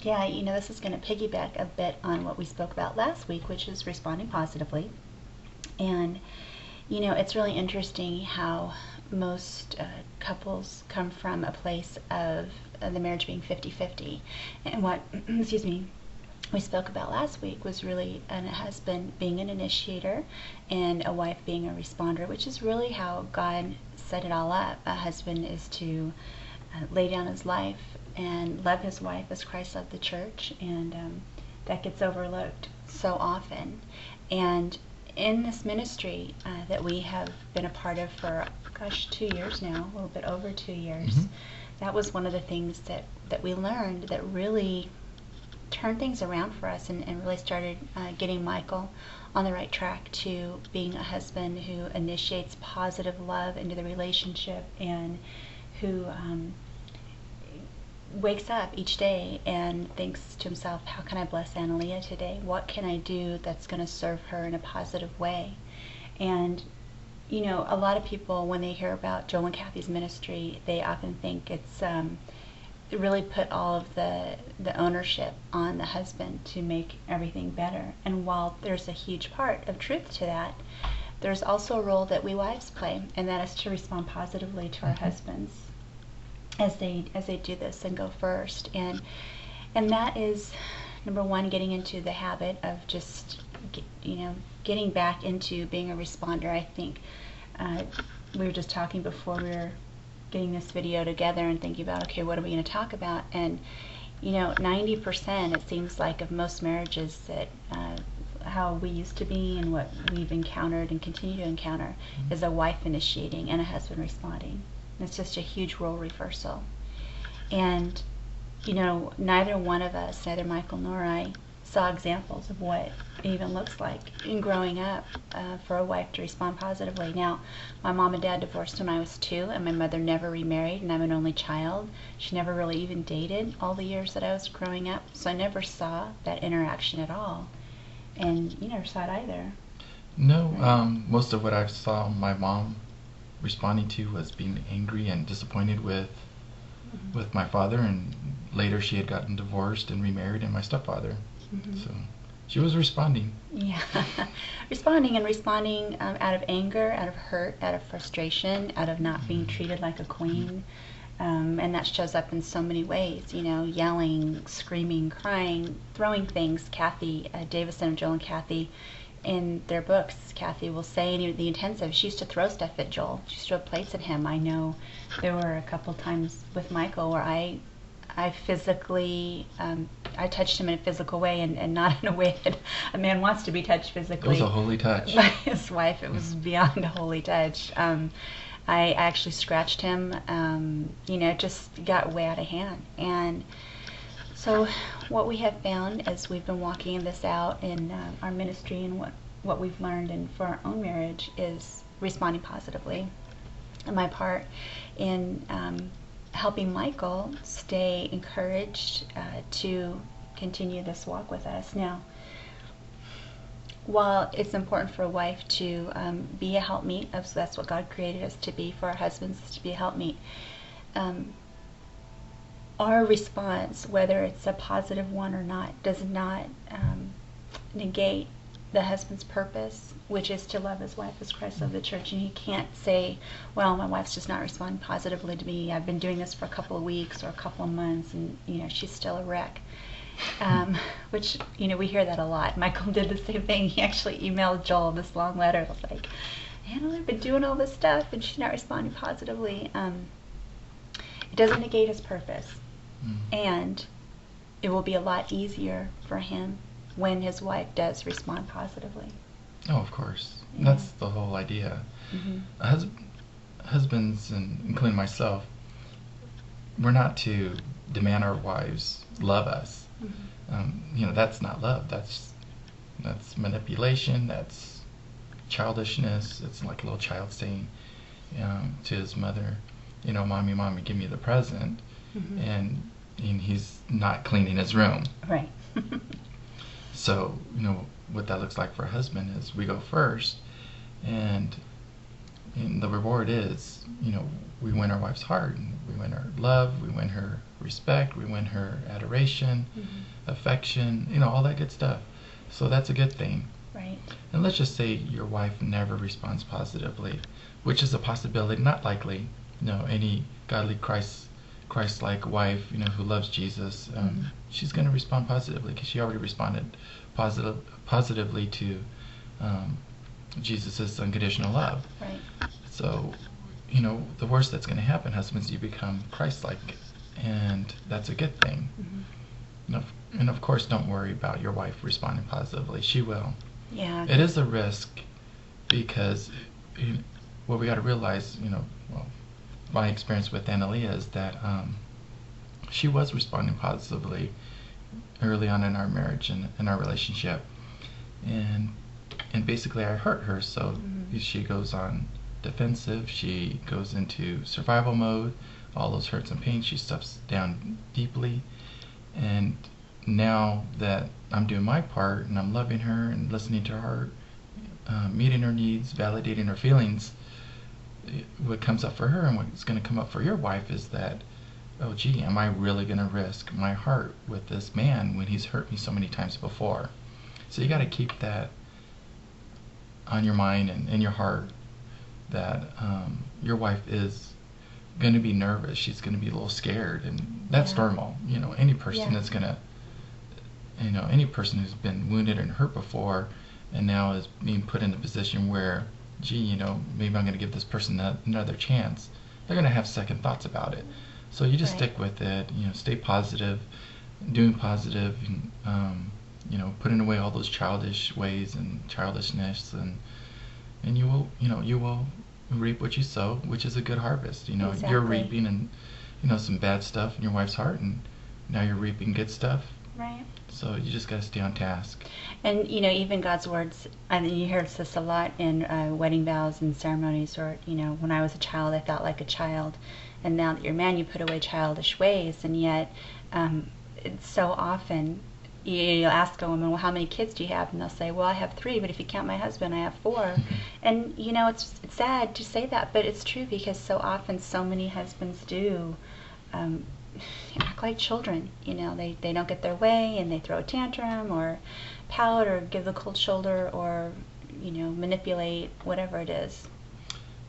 Yeah, this is going to piggyback a bit on what we spoke about last week, which is responding positively. And, it's really interesting how most couples come from a place of the marriage being 50-50. And what, excuse me, we spoke about last week was really a husband being an initiator and a wife being a responder, which is really how God set it all up. A husband is to lay down his life and love his wife as Christ loved the church, and that gets overlooked so often. And in this ministry that we have been a part of for, 2 years now, a little bit over 2 years, that was one of the things that we learned that really turned things around for us, and really started getting Michael on the right track to being a husband who initiates positive love into the relationship, and who wakes up each day and thinks to himself, how can I bless Analia today? What can I do that's going to serve her in a positive way? And a lot of people, when they hear about Joel and Kathy's ministry, they often think it's really put all of the ownership on the husband to make everything better. And while there's a huge part of truth to that, there's also a role that we wives play, and that is to respond positively to our husbands as they do this and go first. And that is, number one, getting into the habit of just getting back into being a responder. I think we were just talking before we were getting this video together and thinking about, okay, what are we going to talk about? And 90%, it seems like, of most marriages, that how we used to be and what we've encountered and continue to encounter is a wife initiating and a husband responding. It's just a huge role reversal. And neither one of us, neither Michael nor I, saw examples of what it even looks like in growing up for a wife to respond positively. Now, my mom and dad divorced when I was 2, and my mother never remarried, and I'm an only child. She never really even dated all the years that I was growing up, so I never saw that interaction at all. And you never saw it either. No, most of what I saw my mom responding to was being angry and disappointed with my father, and later she had gotten divorced and remarried, and my stepfather. So she was responding. Yeah, responding out of anger, out of hurt, out of frustration, out of not being treated like a queen. And that shows up in so many ways, yelling, screaming, crying, throwing things. Kathy Davison of Joel and Kathy, in their books, Kathy will say in the intensive, she used to throw stuff at Joel. She used to throw plates at him. I know there were a couple times with Michael where I physically, I touched him in a physical way, and not in a way that a man wants to be touched physically. It was a holy touch. By his wife. It was beyond a holy touch. I actually scratched him, just got way out of hand. And so what we have found as we've been walking this out in our ministry, and what we've learned and for our own marriage, is responding positively. And my part in helping Michael stay encouraged to continue this walk with us. Now, while it's important for a wife to be a helpmeet, so that's what God created us to be, for our husbands to be a helpmeet, our response, whether it's a positive one or not, does not negate the husband's purpose, which is to love his wife as Christ loved the church. And he can't say, well, my wife's just not responding positively to me. I've been doing this for a couple of weeks or a couple of months, and she's still a wreck. Which, we hear that a lot. Michael did the same thing. He actually emailed Joel this long letter. It was like, Hannah, I've been doing all this stuff and she's not responding positively. It doesn't negate his purpose. And it will be a lot easier for him when his wife does respond positively. Oh, of course. Yeah. That's the whole idea. Husbands, and including myself, we're not to demand our wives love us. That's not love. That's manipulation. That's childishness. It's like a little child saying to his mother, mommy, give me the present. And he's not cleaning his room. Right. So, what that looks like for a husband is we go first, and the reward is, we win our wife's heart, and we win her love, we win her respect, we win her adoration, affection, all that good stuff. So that's a good thing. Right. And let's just say your wife never responds positively, which is a possibility, not likely. Any godly Christ-like wife, who loves Jesus, she's going to respond positively because she already responded positively to Jesus' unconditional love. Right. So, the worst that's going to happen, husbands, you become Christ-like, and that's a good thing. And of course, don't worry about your wife responding positively. She will. Yeah. It is a risk because what we got to realize, my experience with Analia is that she was responding positively early on in our marriage and in our relationship, and basically I hurt her, so she goes on defensive, she goes into survival mode, all those hurts and pains she stuffs down deeply. And now that I'm doing my part and I'm loving her and listening to her, meeting her needs, validating her feelings, what comes up for her and what's going to come up for your wife is that, oh gee, am I really going to risk my heart with this man when he's hurt me so many times before? So you got to keep that on your mind and in your heart, that your wife is going to be nervous. She's going to be a little scared, and that's normal. Any person that's going to, any person who's been wounded and hurt before and now is being put in a position where, gee, maybe I'm going to give this person another chance, they're going to have second thoughts about it. So you just stick with it, stay positive, doing positive, and putting away all those childish ways and childishness, and you will reap what you sow, which is a good harvest. Exactly. You're reaping and some bad stuff in your wife's heart, and now you're reaping good stuff. Right. So you just got to stay on task. And even God's words, I mean, you hear this a lot in wedding vows and ceremonies, or when I was a child I felt like a child, and now that you're a man you put away childish ways. And yet it's so often you'll ask a woman, well, how many kids do you have? And they'll say, well, I have 3, but if you count my husband, I have 4. And it's sad to say that, but it's true, because so often so many husbands do act like children. They don't get their way and they throw a tantrum or pout or give the cold shoulder or manipulate, whatever it is.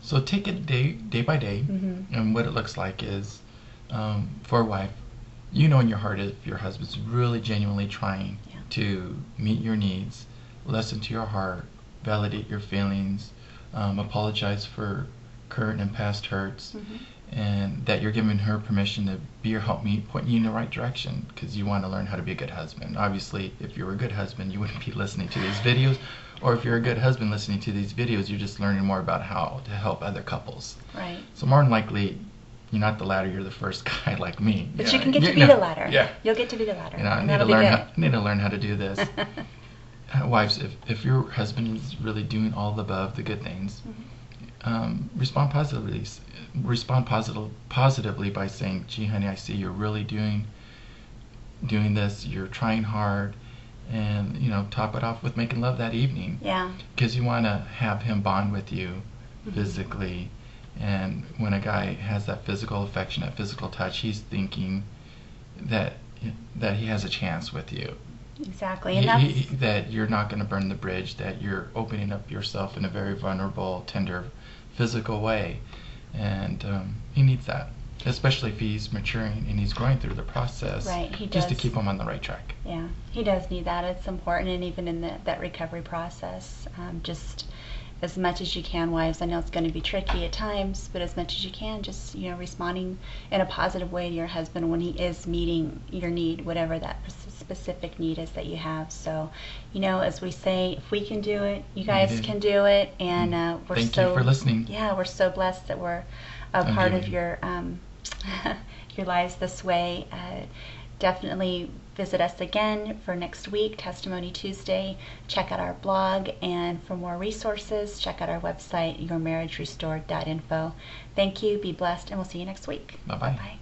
So take it day by day, and what it looks like is, for a wife, in your heart, if your husband's really genuinely trying to meet your needs, listen to your heart, validate your feelings, apologize for current and past hurts, and that you're giving her permission to be your helpmeet, pointing you in the right direction, because you want to learn how to be a good husband. Obviously, if you were a good husband, you wouldn't be listening to these videos, or if you're a good husband listening to these videos, you're just learning more about how to help other couples. Right. So more than likely, you're not the ladder, you're the first guy like me. But you can get to be the ladder. Yeah. You'll get to be the ladder. I need to learn how to do this. Wives, if your husband is really doing all the above, the good things, respond positively. Respond positively by saying, gee, honey, I see you're really doing this, you're trying hard, and top it off with making love that evening. Yeah. Because you want to have him bond with you physically. And when a guy has that physical affection, that physical touch, he's thinking that he has a chance with you. Exactly. And that you're not going to burn the bridge, that you're opening up yourself in a very vulnerable, tender, physical way. And he needs that, especially if he's maturing and he's going through the process. Right, he does. Just to keep him on the right track. Yeah, he does need that. It's important, and even in that recovery process, just as much as you can, wives. I know it's going to be tricky at times, but as much as you can, just responding in a positive way to your husband when he is meeting your need, whatever that specific need is that you have. So, as we say, if we can do it, you guys can do it, and we're Thank you for listening. Yeah, we're so blessed that we're a part of your your lives this way. Definitely visit us again for next week, Testimony Tuesday. Check out our blog, and for more resources, check out our website, yourmarriagerestored.info. Thank you, be blessed, and we'll see you next week. Bye-bye. Bye.